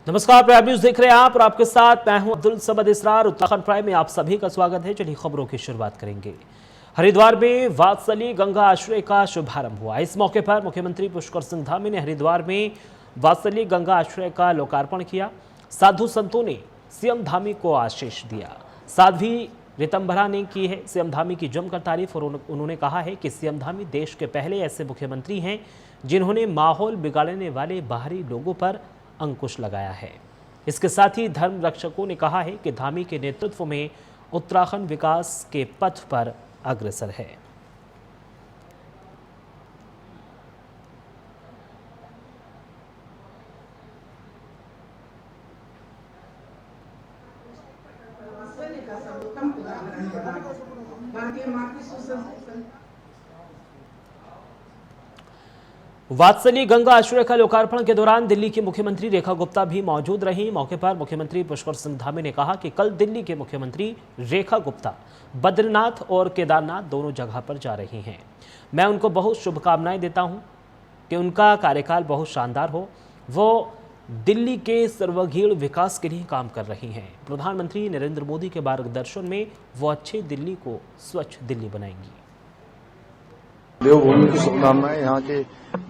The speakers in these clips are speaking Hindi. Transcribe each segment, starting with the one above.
नमस्कार, प्राइम न्यूज देख रहे हैं आप और आपके साथ मैं हूं अब्दुल समद इसरार। उत्तराखंड प्राइम में आप सभी का स्वागत है। चलिए खबरों की शुरुआत करेंगे। हरिद्वार में वात्सली गंगा आश्रय का शुभारंभ हुआ। इस मौके पर मुख्यमंत्री पुष्कर सिंह धामी ने हरिद्वार में वात्सली गंगा आश्रय का लोकार्पण किया। साधु संतों ने सीएम धामी को आशीष दिया। साध्वी रितंभरा ने की है सीएम धामी की जमकर तारीफ और उन्होंने कहा है कि सीएम धामी देश के पहले ऐसे मुख्यमंत्री हैं जिन्होंने माहौल बिगाड़ने वाले बाहरी लोगों पर अंकुश लगाया है। इसके साथ ही धर्म रक्षकों ने कहा है कि धामी के नेतृत्व में उत्तराखंड विकास के पथ पर अग्रसर है। वात्सली गंगा आश्रय का लोकार्पण के दौरान दिल्ली की मुख्यमंत्री रेखा गुप्ता भी मौजूद रहीं। मौके पर मुख्यमंत्री पुष्कर सिंह धामी ने कहा कि कल दिल्ली के मुख्यमंत्री रेखा गुप्ता बद्रीनाथ और केदारनाथ दोनों जगह पर जा रही हैं। मैं उनको बहुत शुभकामनाएं देता हूं कि उनका कार्यकाल बहुत शानदार हो। वो दिल्ली के सर्वांगीण विकास के लिए काम कर रही हैं। प्रधानमंत्री नरेंद्र मोदी के मार्गदर्शन में वो अच्छे दिल्ली को स्वच्छ दिल्ली बनाएंगी। देवभूमि की शुभकामनाएं, यहाँ के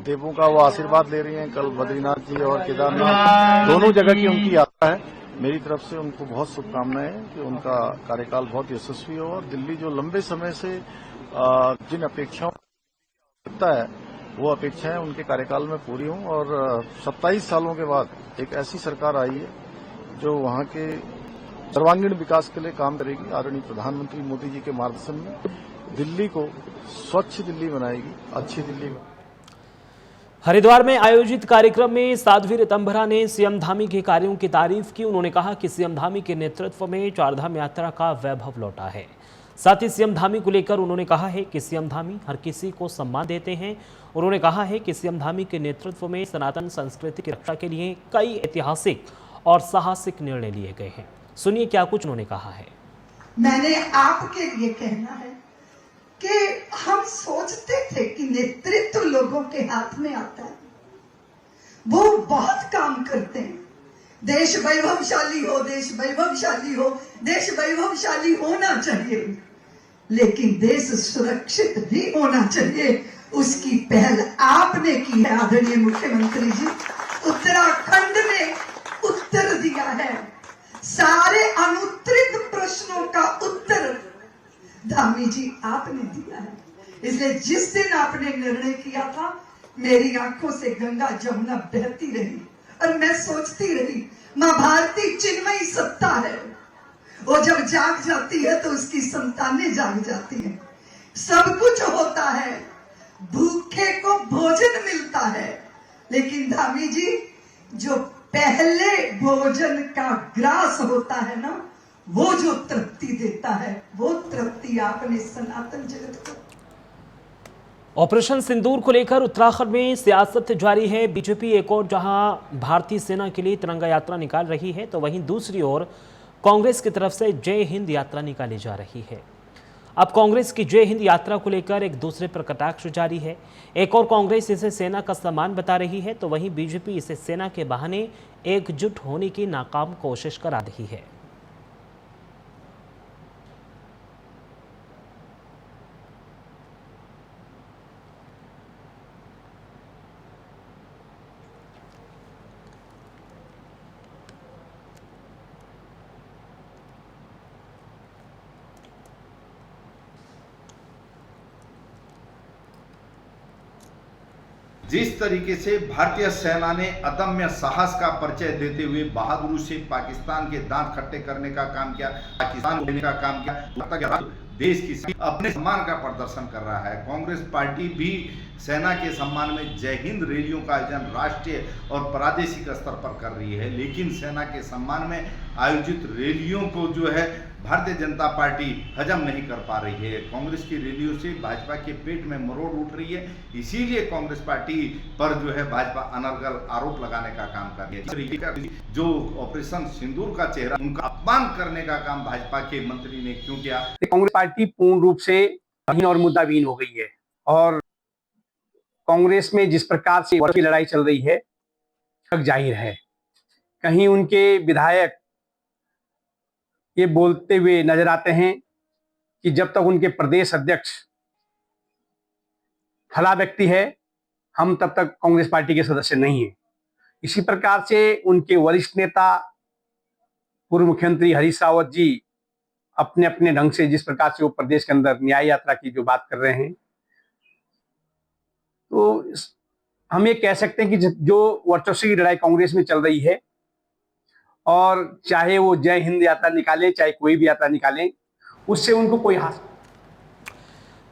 देवों का वो आशीर्वाद ले रही हैं। कल बद्रीनाथ जी और केदारनाथ दोनों जगह की उनकी यात्रा है। मेरी तरफ से उनको बहुत शुभकामनाएं हैं कि उनका कार्यकाल बहुत यशस्वी हो और दिल्ली जो लंबे समय से जिन अपेक्षाओं है वो अपेक्षाएं उनके कार्यकाल में पूरी हों और 27 सालों के बाद एक ऐसी सरकार आई है जो वहाँ के सर्वांगीण विकास के लिए काम करेगी। आदरणीय प्रधानमंत्री मोदी जी के मार्गदर्शन में दिल्ली को स्वच्छ दिल्ली बनाएगी, अच्छी दिल्ली। हरिद्वार में आयोजित कार्यक्रम में साध्वी रितंभरा ने सीएम धामी के कार्यों की तारीफ की। उन्होंने कहा कि सीएम धामी के नेतृत्व में चारधाम यात्रा का वैभव लौटा है। साथ ही सीएम धामी को लेकर उन्होंने कहा है कि सीएम धामी हर किसी को सम्मान देते हैं। उन्होंने कहा है कि सीएम धामी के नेतृत्व में सनातन संस्कृति की रक्षा के लिए कई ऐतिहासिक और साहसिक निर्णय लिए गए हैं। सुनिए क्या कुछ उन्होंने कहा है। मैंने आपके लिए कहना है कि हम सोचते थे कि नेतृत्व लोगों के हाथ में आता है, वो बहुत काम करते हैं। देश वैभवशाली हो, देश वैभवशाली हो, देश वैभवशाली होना चाहिए, लेकिन देश सुरक्षित भी होना चाहिए। उसकी पहल आपने की है आदरणीय मुख्यमंत्री जी। उत्तराखंड ने उत्तर दिया है, सारे अनुत्तरित प्रश्नों का उत्तर धामी जी आपने दिया है। इसलिए जिस दिन आपने निर्णय किया था मेरी आंखों से गंगा जमुना बहती रही और मैं सोचती रही मां भारती चिन्मयी सत्ता है, वो जब जाग जाती है तो उसकी संतानें जाग जाती हैं। सब कुछ होता है, भूखे को भोजन मिलता है, लेकिन धामी जी जो पहले भोजन का ग्रास होता है ना, वो जो तृप्ति देता है, वो तृप्ति आपने सनातन जगत को। ऑपरेशन सिंदूर को लेकर उत्तराखंड में सियासत जारी है। बीजेपी एक और जहां भारतीय सेना के लिए तिरंगा यात्रा निकाल रही है तो वहीं दूसरी ओर कांग्रेस की तरफ से जय हिंद यात्रा निकाली जा रही है। अब कांग्रेस की जय हिंद यात्रा को लेकर एक दूसरे पर कटाक्ष जारी है। एक और कांग्रेस इसे सेना का सम्मान बता रही है तो वहीं बीजेपी इसे सेना के बहाने एकजुट होने की नाकाम कोशिश करा रही है। जिस तरीके से भारतीय सेना ने अदम्य साहस का परिचय देते हुए बहादुरी से पाकिस्तान के दांत खट्टे करने का काम किया, पाकिस्तान को लेने का काम किया, देश की अपने सम्मान का प्रदर्शन कर रहा है। कांग्रेस पार्टी भी सेना के सम्मान में जय हिंद रैलियों का आयोजन राष्ट्रीय और प्रादेशिक स्तर पर कर रही है, लेकिन सेना के सम्मान में आयोजित रैलियों को जो है भारतीय जनता पार्टी हजम नहीं कर पा रही है। कांग्रेस की रैलियों से भाजपा के पेट में मरोड़ उठ रही है, इसीलिए कांग्रेस पार्टी पर जो है भाजपा अनर्गल आरोप लगाने का काम कर रही है। जो ऑपरेशन सिंदूर का चेहरा, उनका अपमान करने का काम भाजपा के मंत्री ने क्यों किया? कांग्रेस पार्टी पूर्ण रूप से हीन और मुद्दाबीन हो गई है और कांग्रेस में जिस प्रकार से की लड़ाई चल रही है जाहिर है। कहीं उनके विधायक ये बोलते हुए नजर आते हैं कि जब तक उनके प्रदेश अध्यक्ष फला व्यक्ति है, हम तब तक कांग्रेस पार्टी के सदस्य नहीं है। इसी प्रकार से उनके वरिष्ठ नेता पूर्व मुख्यमंत्री हरीश रावत जी अपने अपने ढंग से जिस प्रकार से वो प्रदेश के अंदर न्याय यात्रा की जो बात कर रहे हैं, तो हम ये कह सकते हैं कि जो वर्चस्व की लड़ाई कांग्रेस में चल रही है, और चाहे वो जय हिंद यात्रा निकाले, चाहे कोई भी यात्रा निकाले, उससे उनको कोई हासिल।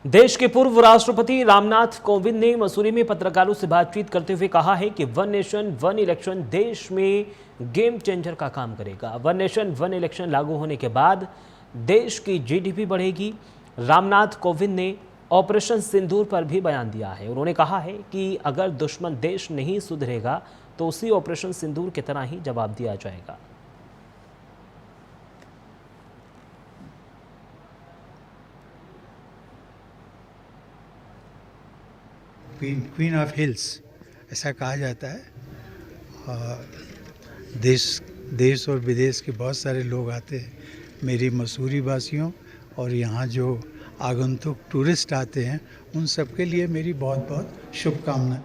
देश के पूर्व राष्ट्रपति रामनाथ कोविंद ने मसूरी में पत्रकारों से बातचीत करते हुए कहा है कि वन नेशन वन इलेक्शन देश में गेम चेंजर का काम करेगा। वन नेशन वन इलेक्शन लागू होने के बाद देश की जीडीपी बढ़ेगी। रामनाथ कोविंद ने ऑपरेशन सिंदूर पर भी बयान दिया है। उन्होंने कहा है कि अगर दुश्मन देश नहीं सुधरेगा तो उसी ऑपरेशन सिंदूर की तरह ही जवाब दिया जाएगा। क्वीन ऑफ हिल्स ऐसा कहा जाता है। और देश और विदेश के बहुत सारे लोग आते हैं, मेरी मसूरी वासियों और यहाँ जो आगंतुक टूरिस्ट आते हैं उन सब के लिए मेरी बहुत बहुत शुभकामनाएं।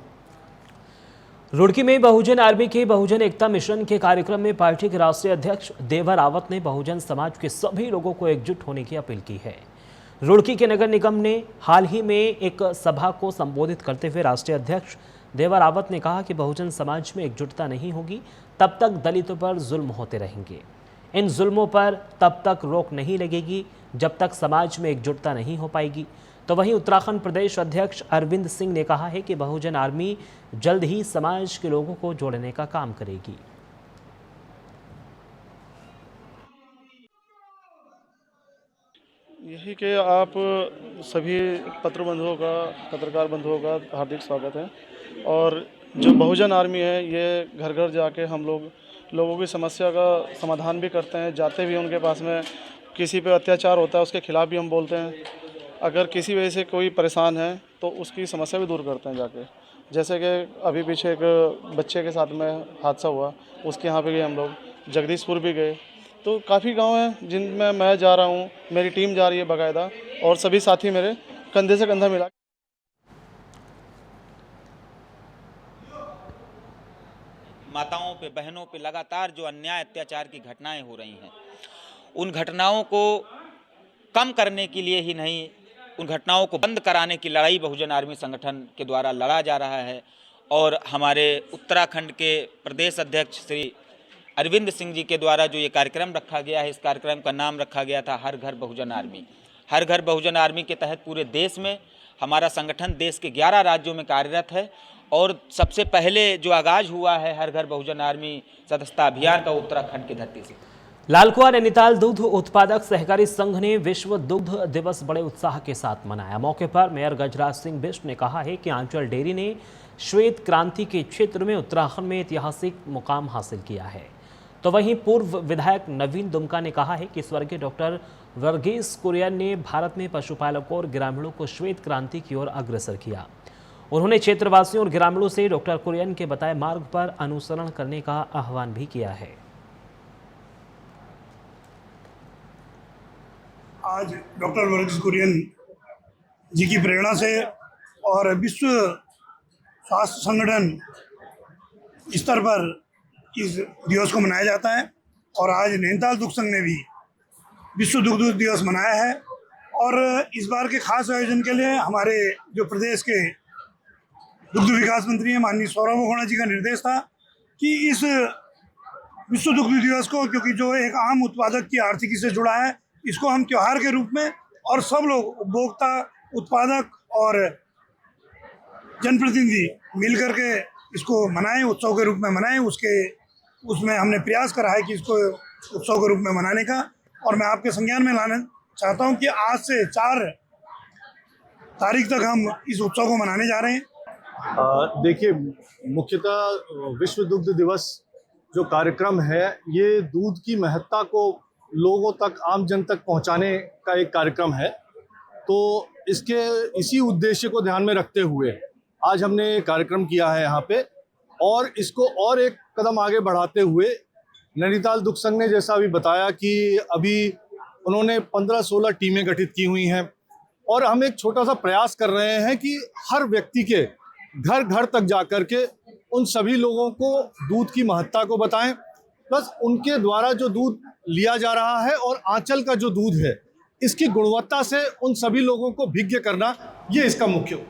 रुड़की में बहुजन आर्मी के बहुजन एकता मिशन के कार्यक्रम में पार्टी के राष्ट्रीय अध्यक्ष देवा रावत ने बहुजन समाज के सभी लोगों को एकजुट होने की अपील की है। रुड़की के नगर निगम ने हाल ही में एक सभा को संबोधित करते हुए राष्ट्रीय अध्यक्ष देवा रावत ने कहा कि बहुजन समाज में एकजुटता नहीं होगी तब तक दलितों पर जुल्म होते रहेंगे। इन जुल्मों पर तब तक रोक नहीं लगेगी जब तक समाज में एकजुटता नहीं हो पाएगी। तो वहीं उत्तराखंड प्रदेश अध्यक्ष अरविंद सिंह ने कहा है कि बहुजन आर्मी जल्द ही समाज के लोगों को जोड़ने का काम करेगी। यही कि आप सभी पत्र बंधुओं का, पत्रकार बंधुओं का हार्दिक स्वागत है। और जो बहुजन आर्मी है ये घर घर जाके हम लोगों की समस्या का समाधान भी करते हैं। जाते भी उनके पास में किसी पे अत्याचार होता है उसके खिलाफ़ भी हम बोलते हैं। अगर किसी वजह से कोई परेशान है तो उसकी समस्या भी दूर करते हैं जाके। जैसे कि अभी पीछे एक बच्चे के साथ में हादसा हुआ, उसके यहाँ पे गए हम लोग, जगदीशपुर भी गए। तो काफ़ी गांव हैं जिनमें मैं जा रहा हूं, मेरी टीम जा रही है बाकायदा, और सभी साथी मेरे कंधे से कंधा मिला। माताओं पे, बहनों पे लगातार जो अन्याय अत्याचार की घटनाएं हो रही हैं, उन घटनाओं को कम करने के लिए ही नहीं, उन घटनाओं को बंद कराने की लड़ाई बहुजन आर्मी संगठन के द्वारा लड़ा जा रहा है। और हमारे उत्तराखंड के प्रदेश अध्यक्ष श्री अरविंद सिंह जी के द्वारा जो ये कार्यक्रम रखा गया है, इस कार्यक्रम का नाम रखा गया था हर घर बहुजन आर्मी। हर घर बहुजन आर्मी के तहत पूरे देश में हमारा संगठन देश के 11 राज्यों में कार्यरत है। और सबसे पहले जो आगाज हुआ है हर घर बहुजन आर्मी सदस्यता अभियान का, उत्तराखंड की धरती से। लालकुआं नैनीताल दुग्ध उत्पादक सहकारी संघ ने विश्व दुग्ध दिवस बड़े उत्साह के साथ मनाया। मौके पर मेयर गजराज सिंह बिष्ट ने कहा है कि आंचल डेयरी ने श्वेत क्रांति के क्षेत्र में उत्तराखंड में ऐतिहासिक मुकाम हासिल किया है। तो वहीं पूर्व विधायक नवीन दुमका ने कहा है कि स्वर्गीय डॉक्टर वर्गीस कुरियन ने भारत में पशुपालकों और ग्रामीणों को श्वेत क्रांति की ओर अग्रसर किया। उन्होंने क्षेत्रवासियों और ग्रामीणों से डॉक्टर कुरियन के बताए मार्ग पर अनुसरण करने का आह्वान भी किया है। आज डॉक्टर वर्गीस कुरियन जी की प्रेरणा से और विश्व स्वास्थ्य संगठन स्तर पर इस दिवस को मनाया जाता है। और आज नैनीताल दुग्ध संघ ने भी विश्व दुग्ध दिवस मनाया है। और इस बार के खास आयोजन के लिए हमारे जो प्रदेश के दुग्ध विकास मंत्री हैं माननीय सौरभ गोड़ा जी का निर्देश था कि इस विश्व दुग्ध दिवस को, क्योंकि जो एक आम उत्पादक की आर्थिकी से जुड़ा है, इसको हम त्योहार के रूप में और सब लोग उपभोक्ता, उत्पादक और जनप्रतिनिधि मिल करके इसको मनाएं, उत्सव के रूप में मनाएं। उसमें हमने प्रयास करा है कि इसको उत्सव के रूप में मनाने का। और मैं आपके संज्ञान में लाना चाहता हूं कि आज से 4 तारीख तक हम इस उत्सव को मनाने जा रहे हैं। देखिए, मुख्यतः विश्व दुग्ध दिवस जो कार्यक्रम है ये दूध की महत्ता को लोगों तक, आम जन तक पहुंचाने का एक कार्यक्रम है। तो इसी उद्देश्य को ध्यान में रखते हुए आज हमने कार्यक्रम किया है यहाँ पे, और इसको और एक कदम आगे बढ़ाते हुए नैनीताल दुख संघ ने जैसा अभी बताया कि अभी उन्होंने 15-16 टीमें गठित की हुई हैं और हम एक छोटा सा प्रयास कर रहे हैं कि हर व्यक्ति के घर घर तक जाकर के उन सभी लोगों को दूध की महत्ता को बताएं, प्लस उनके द्वारा जो दूध लिया जा रहा है और आंचल का जो दूध है इसकी गुणवत्ता से उन सभी लोगों को भिज्ञ करना, ये इसका मुख्य।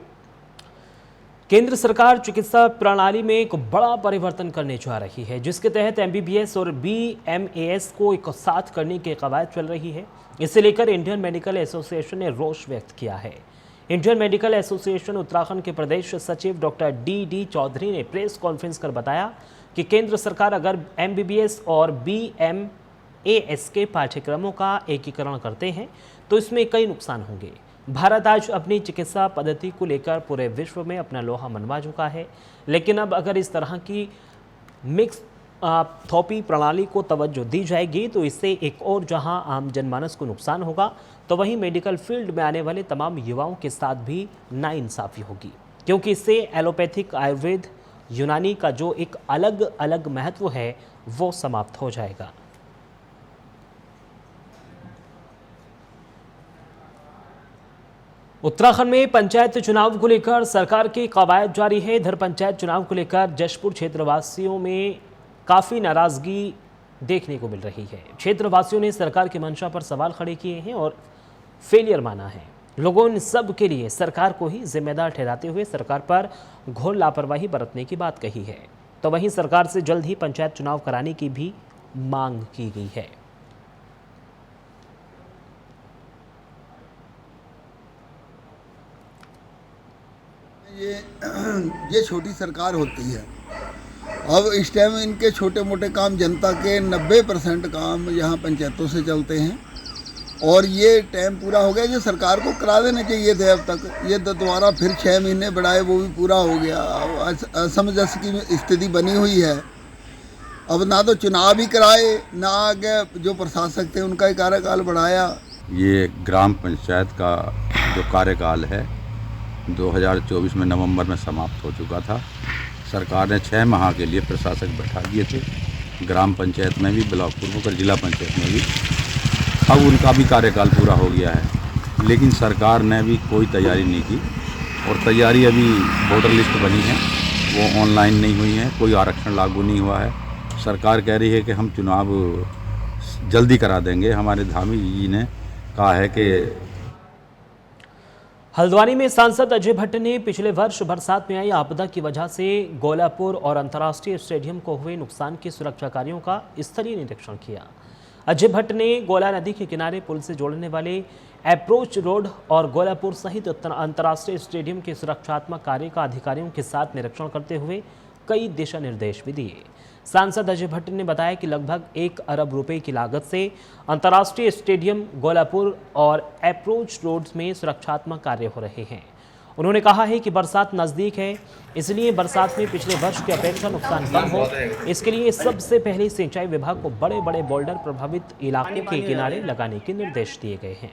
केंद्र सरकार चिकित्सा प्रणाली में एक बड़ा परिवर्तन करने जा रही है, जिसके तहत MBBS और BMAS को एक साथ करने की कवायद चल रही है। इसे लेकर इंडियन मेडिकल एसोसिएशन ने रोष व्यक्त किया है। इंडियन मेडिकल एसोसिएशन उत्तराखंड के प्रदेश सचिव डॉक्टर D चौधरी ने प्रेस कॉन्फ्रेंस कर बताया कि केंद्र सरकार अगर MBBS और BMAS के पाठ्यक्रमों का एकीकरण करते हैं तो इसमें कई नुकसान होंगे। भारत आज अपनी चिकित्सा पद्धति को लेकर पूरे विश्व में अपना लोहा मनवा चुका है, लेकिन अब अगर इस तरह की मिक्स थोपी प्रणाली को तवज्जो दी जाएगी तो इससे एक और जहां आम जनमानस को नुकसान होगा, तो वहीं मेडिकल फील्ड में आने वाले तमाम युवाओं के साथ भी नाइंसाफ़ी होगी, क्योंकि इससे एलोपैथिक, आयुर्वेद, यूनानी का जो एक अलग अलग महत्व है वो समाप्त हो जाएगा। उत्तराखंड में पंचायत चुनाव को लेकर सरकार की कवायद जारी है। इधर पंचायत चुनाव को लेकर जशपुर क्षेत्रवासियों में काफ़ी नाराज़गी देखने को मिल रही है। क्षेत्रवासियों ने सरकार की मंशा पर सवाल खड़े किए हैं और फेलियर माना है। लोगों ने सब के लिए सरकार को ही जिम्मेदार ठहराते हुए सरकार पर घोर लापरवाही बरतने की बात कही है। तो वहीं सरकार से जल्द ही पंचायत चुनाव कराने की भी मांग की गई है। ये छोटी सरकार होती है। अब इस टाइम इनके छोटे मोटे काम, जनता के 90% काम यहाँ पंचायतों से चलते हैं और ये टाइम पूरा हो गया। ये सरकार को करा देने चाहिए थे अब तक। ये दोबारा फिर 6 महीने बढ़ाए, वो भी पूरा हो गया। असमंजस की स्थिति बनी हुई है। अब ना तो चुनाव ही कराए, ना आगे जो प्रशासक थे उनका ही कार्यकाल बढ़ाया। ये ग्राम पंचायत का जो कार्यकाल है 2024 में नवंबर में समाप्त हो चुका था। सरकार ने 6 माह के लिए प्रशासक बैठा दिए थे, ग्राम पंचायत में भी, ब्लॉक पूर्व कर जिला पंचायत में भी। अब उनका भी कार्यकाल पूरा हो गया है, लेकिन सरकार ने भी कोई तैयारी नहीं की और तैयारी अभी वोटर लिस्ट बनी है वो ऑनलाइन नहीं हुई है, कोई आरक्षण लागू नहीं हुआ है। सरकार कह रही है कि हम चुनाव जल्दी करा देंगे। हमारे धामी जी ने कहा है कि हल्द्वानी में सांसद अजय भट्ट ने पिछले वर्ष बरसात में आई आपदा की वजह से गोलापुर और अंतर्राष्ट्रीय स्टेडियम को हुए नुकसान के सुरक्षा कार्यों का स्थलीय निरीक्षण किया। अजय भट्ट ने गोला नदी के किनारे पुल से जोड़ने वाले अप्रोच रोड और गोलापुर सहित अंतर्राष्ट्रीय स्टेडियम के सुरक्षात्मक कार्य का अधिकारियों के साथ निरीक्षण करते हुए कई दिशा निर्देश भी दिए। सांसद अजय भट्ट ने बताया कि लगभग 1 अरब रुपए की लागत से अंतर्राष्ट्रीय स्टेडियम, गोलापुर और अप्रोच रोड्स में सुरक्षात्मक कार्य हो रहे हैं। उन्होंने कहा है कि बरसात नज़दीक है, इसलिए बरसात में पिछले वर्ष की अपेक्षा नुकसान कम हो, इसके लिए सबसे पहले सिंचाई विभाग को बड़े बड़े बोल्डर प्रभावित इलाकों के किनारे लगाने के निर्देश दिए गए हैं।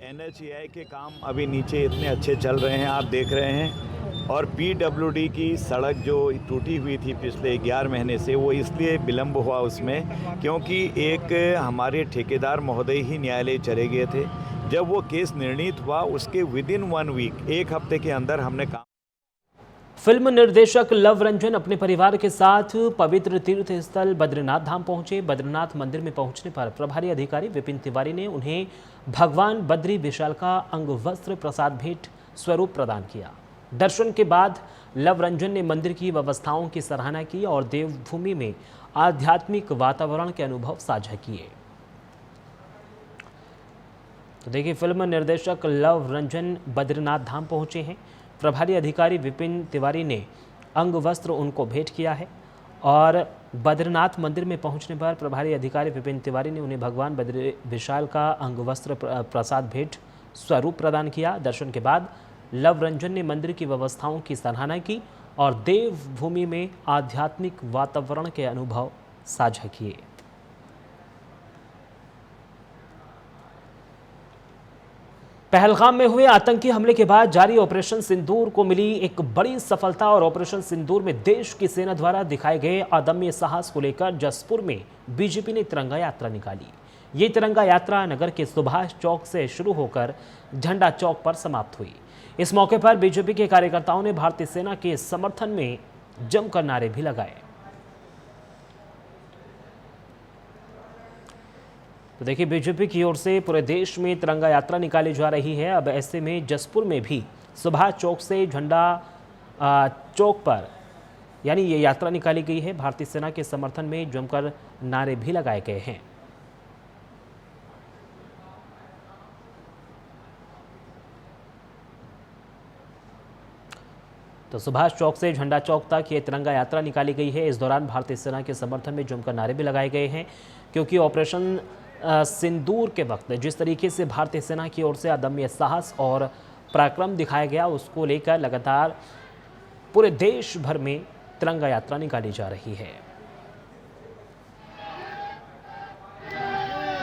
NHAI के काम अभी नीचे इतने अच्छे चल रहे हैं, आप देख रहे हैं। और PWD की सड़क जो टूटी हुई थी पिछले 11 महीने से, वो इसलिए विलम्ब हुआ उसमें क्योंकि एक हमारे ठेकेदार महोदय ही न्यायालय चले गए थे। जब वो केस निर्णीत हुआ उसके विदिन 1 वीक, 1 हफ्ते के अंदर हमने काम। फिल्म निर्देशक लव रंजन अपने परिवार के साथ पवित्र तीर्थ स्थल बद्रीनाथ धाम पहुंचे। बद्रीनाथ मंदिर में पहुंचने पर प्रभारी अधिकारी विपिन तिवारी ने उन्हें भगवान बद्री विशाल का अंग वस्त्र प्रसाद भेंट स्वरूप प्रदान किया। दर्शन के बाद लव रंजन ने मंदिर की व्यवस्थाओं की सराहना की और देवभूमि में आध्यात्मिक वातावरण के अनुभव साझा किए। तो देखिए, फिल्म निर्देशक लव रंजन बद्रीनाथ धाम पहुंचे हैं। प्रभारी अधिकारी विपिन तिवारी ने अंग वस्त्र उनको भेंट किया है और बद्रीनाथ मंदिर में पहुंचने पर प्रभारी अधिकारी विपिन तिवारी ने उन्हें भगवान बद्री विशाल का अंग वस्त्र प्रसाद भेंट स्वरूप प्रदान किया। दर्शन के बाद लव रंजन ने मंदिर की व्यवस्थाओं की सराहना की और देवभूमि में आध्यात्मिक वातावरण के अनुभव साझा किए। पहलगाम में हुए आतंकी हमले के बाद जारी ऑपरेशन सिंदूर को मिली एक बड़ी सफलता और ऑपरेशन सिंदूर में देश की सेना द्वारा दिखाए गए अदम्य साहस को लेकर जसपुर में बीजेपी ने तिरंगा यात्रा निकाली। ये तिरंगा यात्रा नगर के सुभाष चौक से शुरू होकर झंडा चौक पर समाप्त हुई। इस मौके पर बीजेपी के कार्यकर्ताओं ने भारतीय सेना के समर्थन में जमकर नारे भी लगाए। तो देखिए, बीजेपी की ओर से पूरे देश में तिरंगा यात्रा निकाली जा रही है। अब ऐसे में जसपुर में भी सुभाष चौक से झंडा चौक पर यानी ये यात्रा निकाली गई है। भारतीय सेना के समर्थन में जमकर नारे भी लगाए गए हैं। तो सुभाष चौक से झंडा चौक तक ये तिरंगा यात्रा निकाली गई है। इस दौरान भारतीय सेना के समर्थन में जमकर नारे भी लगाए गए हैं, क्योंकि ऑपरेशन सिंदूर के वक्त जिस तरीके से भारतीय सेना की ओर से अदम्य साहस और पराक्रम दिखाया गया, उसको लेकर लगातार पूरे देश भर में तिरंगा यात्रा निकाली जा रही है।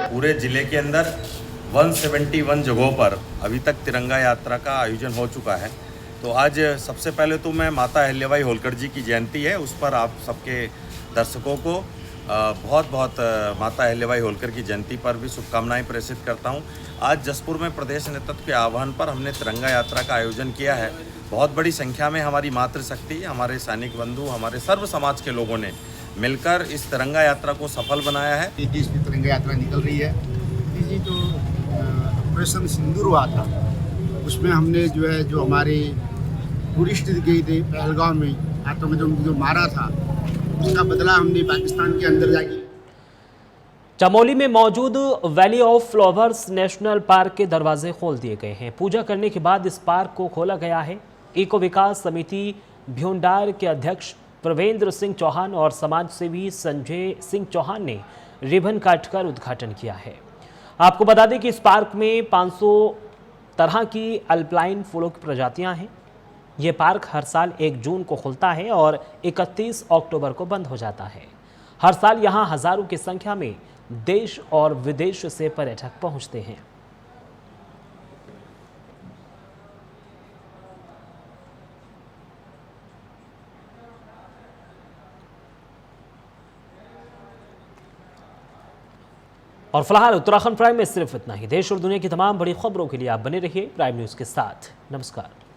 पूरे जिले के अंदर 171 जगहों पर अभी तक तिरंगा यात्रा का आयोजन हो चुका है। तो आज सबसे पहले तो मैं माता अहिल्याबाई होलकर जी की जयंती है, उस पर आप सबके दर्शकों को बहुत बहुत माता अहिल्याबाई होलकर की जयंती पर भी शुभकामनाएं प्रेषित करता हूं। आज जसपुर में प्रदेश नेतृत्व के आह्वान पर हमने तिरंगा यात्रा का आयोजन किया है। बहुत बड़ी संख्या में हमारी मातृशक्ति, हमारे सैनिक बंधु, हमारे सर्व समाज के लोगों ने मिलकर इस तिरंगा यात्रा को सफल बनाया है। देश में तिरंगा यात्रा निकल रही है। जी जो ऑपरेशन सिंदूर हुआ था, उसमें हमने जो हमारे टूरिस्ट गए थे पहलगाम में आतंकवादियों जो मारा था, उसका बदला हमने पाकिस्तान के अंदर जाके। चमोली में मौजूद valley of flowers national park के दरवाजे खोल दिए गए हैं। पूजा करने के बाद इस पार्क को खोला गया है। इको विकास समिति भ्यूंडार के अध्यक्ष प्रवेंद्र सिंह चौहान और समाज सेवी संजय सिंह चौहान ने रिबन काटकर उद्घाटन किया है। आपको बता दें कि इस पार्क में 500 तरह की अल्पाइन फूलों की प्रजातियां हैं। ये पार्क हर साल 1 जून को खुलता है और 31 अक्टूबर को बंद हो जाता है। हर साल यहाँ हजारों की संख्या में देश और विदेश से पर्यटक पहुँचते हैं। और फिलहाल उत्तराखंड प्राइम में सिर्फ इतना ही। देश और दुनिया की तमाम बड़ी खबरों के लिए आप बने रहिए प्राइम न्यूज़ के साथ। नमस्कार।